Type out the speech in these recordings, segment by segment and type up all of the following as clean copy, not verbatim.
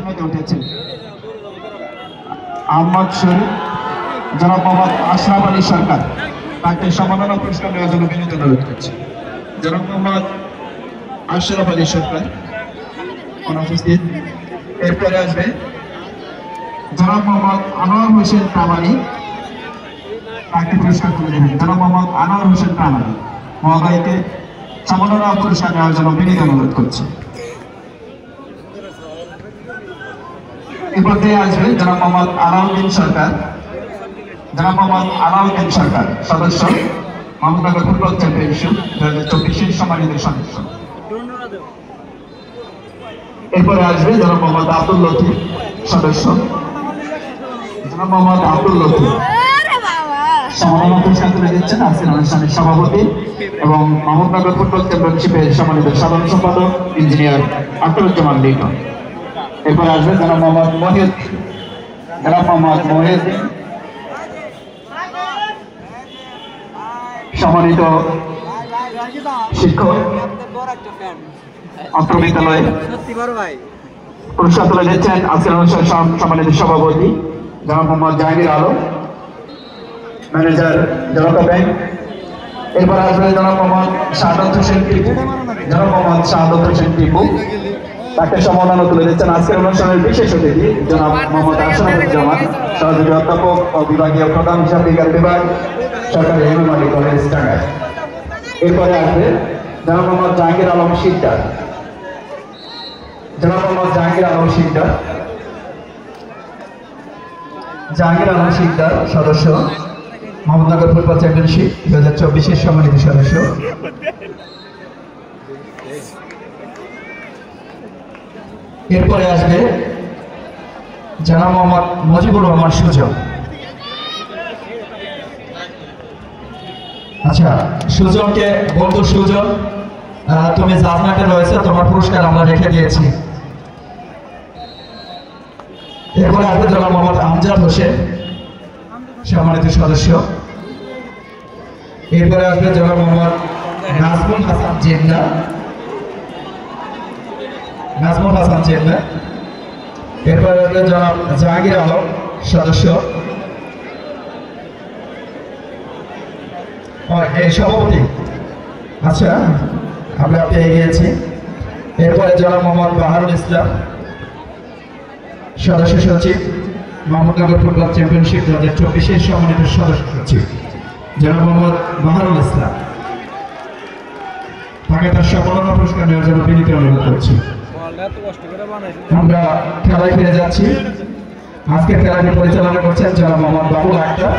শূন্যতে উঠেছে আহমদ শরীফ, জনাব মোহাম্মদ আশরাফ আলী সরকার, তাকে সম্মাননা পুরস্কার নেওয়ার জন্য বিনীত অনুরোধ করছি। জনাব মোহাম্মদ আশরাফ আলী সরকার অনুপস্থিত। এরপরে আসবে জনাব মোহাম্মদ আনোয়ার হোসেন প্রামাণিক, তাকে পুরস্কার তুলে দেবেন। জনাব মোহাম্মদ আনোয়ার হোসেন প্রামাণিক মহোদয়কে সম্মাননা পুরস্কার নেওয়ার জন্য বিনীত অনুরোধ করছি। এরপর দিয়ে আসবে জনাব মোহাম্মদ আলাউদ্দিন সরকার, জনাব মোহাম্মদ আলাউদ্দিন সরকার সদস্য, মোহাম্মদনগর ফুটবল চ্যাম্পিয়নশিপ 2024 সম্মানিত সদস্য। এরপরে আসবে জনাব মোহাম্মদ আব্দুল লতিফ সদস্য, জনাব মোহাম্মদ আব্দুল লতিফ সম্মাননা পুরস্কার তুলে দিচ্ছেন আজকের অনুষ্ঠানের সভাপতি এবং মোহাম্মদনগর ফুটবল চ্যাম্পিয়নশিপের সম্মানিত সাধারণ সম্পাদক ইঞ্জিনিয়ার আখতারুজ্জামান লিটন। এরপরে আসবে জনাব মোহাম্মদ মহিউদ্দিন, জনাব মোহাম্মদ মহিউদ্দিন সম্মানিত শিক্ষক অত্র বিদ্যালয়ে পুরস্কার তুলে দিচ্ছেন আজকের অনুষ্ঠানের সম্মানিত সভাপতি জনাব মোহাম্মদ জাহাঙ্গীর আলম, ম্যানেজার জনতা ব্যাংক। এরপর আসবে জনাব মোহাম্মদ শাহাদাত হোসেন টিপু, জনাব মোহাম্মদ শাহাদাত হোসেন টিপু, তাকে সম্মাননা তুলে দিচ্ছেন আজকের অনুষ্ঠানের বিশেষ অতিথি জনাব মোহাম্মদ আশরাফুজ্জামান, সহযোগী অধ্যাপক ও বিভাগীয় প্রধান হিসাব বিজ্ঞান বিভাগ, সরকারি এমএম আলী কলেজ, টাঙ্গাইল। এরপরে আসবে জনাব মোহাম্মদ জাহাঙ্গীর আলম শিকদার, জনাব মোহাম্মদ জাহাঙ্গীর আলম শিকদার, জাহাঙ্গীর আলম শিকদার সদস্য, মোহাম্মদনগর ফুটবল চ্যাম্পিয়নশিপ 2024 সম্মানিত সদস্য। এরপরে আসবে জনাব মোহাম্মদ মুজিবুর রহমান সুজন। আচ্ছা সুজনকে বন্ধু সুজন, তুমি জাজমেন্টে রয়েছে, তোমার পুরস্কার আমরা রেখে দিয়েছি। এরপরে আসবে জনাব মোহাম্মদ আমজাদ হোসেন সম্মানিত সদস্য। এরপরে আসবে জনাব মোহাম্মদ নাজমুল হাসান জেন্না, নাজমুল হাসান জেন্না। এরপরে আসবে জনাব জাহাঙ্গীর আলম সদস্য, এই সভাপতি। আচ্ছা আমরা পেয়ে গিয়েছি। এরপরে জনাব মোহাম্মদ বাহারুল ইসলাম সদস্য সচিব, মোহাম্মদনগর ফুটবল চ্যাম্পিয়নশিপ 2024 সম্মানিত সদস্য সচিব জনাব মোহাম্মদ বাহারুল ইসলাম, তাকে তার সম্মাননা পুরস্কার নেওয়ার জন্য বিনীত অনুরোধ করছি। আমরা খেলায় ফিরে যাচ্ছি। আজকের খেলাটি পরিচালনা করছেন জনাব মোহাম্মদ বাবুল আক্তার,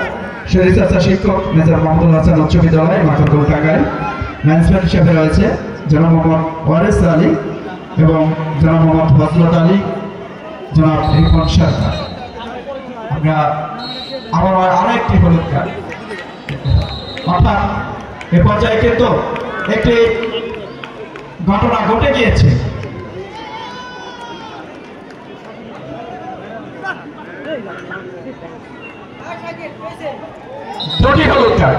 শরীরচর্চা শিক্ষক, মেজর মাহমুদুল হাসান উচ্চ বিদ্যালয়, মাকড়দৌড়, টাঙ্গাইল। ম্যানেজমেন্ট হিসেবে রয়েছে জনাব মোহাম্মদ ওয়ারেস আলী এবং জনাব মোহাম্মদ ফজলত আলী, জনাব রিপন সরকার। আমরা আবার আরেকটি হলুদ কার্ড, অর্থাৎ এ পর্যায়ে কিন্তু একটি ঘটনা ঘটে গিয়েছে। দুটি হলুদ কার্ড,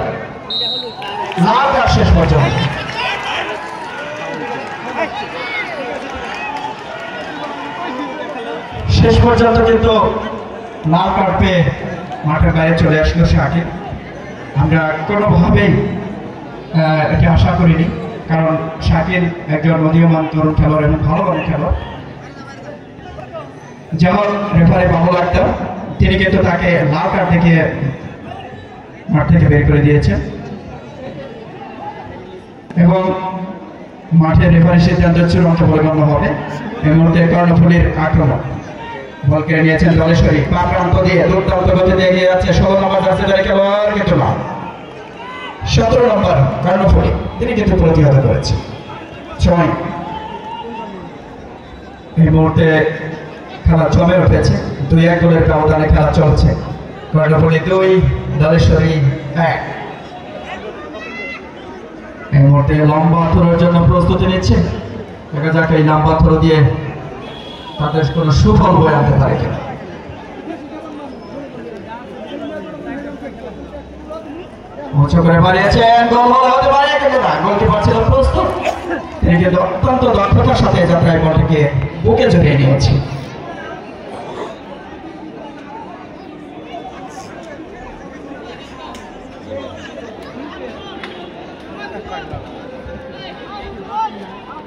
লাল কার্ড শেষ পর্যন্ত। শেষ পর্যন্ত কিন্তু লাল কার্ড পেয়ে মাঠের বাইরে চলে আসলো শাকিল। আমরা কোনোভাবেই এটা আশা করিনি, কারণ শাকিল একজন উদীয়মান তরুণ খেলোয়াড় এবং ভালো মানের খেলোয়াড়। যেমন রেফারি বাবুল আক্তার, তিনি কিন্তু তাকে লাল কার্ড দেখিয়ে মাঠ থেকে বের করে দিয়েছেন এবং মাঠে রেফারি সিদ্ধান্ত চূড়ান্ত বলে গণ্য হবে। এই মুহূর্তে কর্ণফুলীর আক্রমণ, বল কেড়ে নিয়েছেন দলেশ্বরী, পা প্রান্ত দিয়ে দুর্দান্ত গতিতে এগিয়ে যাচ্ছে 16 নম্বর জার্সিধারী খেলোয়াড়, কিন্তু না 17 নম্বর কর্ণফুলী, তিনি কিন্তু প্রতিহত করেছেন। এই মুহূর্তে খেলা জমে উঠেছে, 2-1 গোলের ব্যবধানে খেলা চলছে। কর্ণফুলী 2, দলেশ্বরী 1। এই মুহূর্তে লম্বা থ্রোর জন্য প্রস্তুতি নিচ্ছে, দেখা যাক এই লম্বা থ্রো দিয়ে তাদের কোনো সুফল বয়ে আনতে পারে কিনা। উঁচু করে মারিয়েছেন, গোল হতে পারে কিন্তু না, গোলকিপার ছিল প্রস্তুত, তিনি কিন্তু অত্যন্ত দক্ষতার সাথে যাত্রায় বলটিকে বুকে জড়িয়ে নিয়েছে।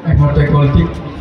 এক মুহূর্তে গোল কিক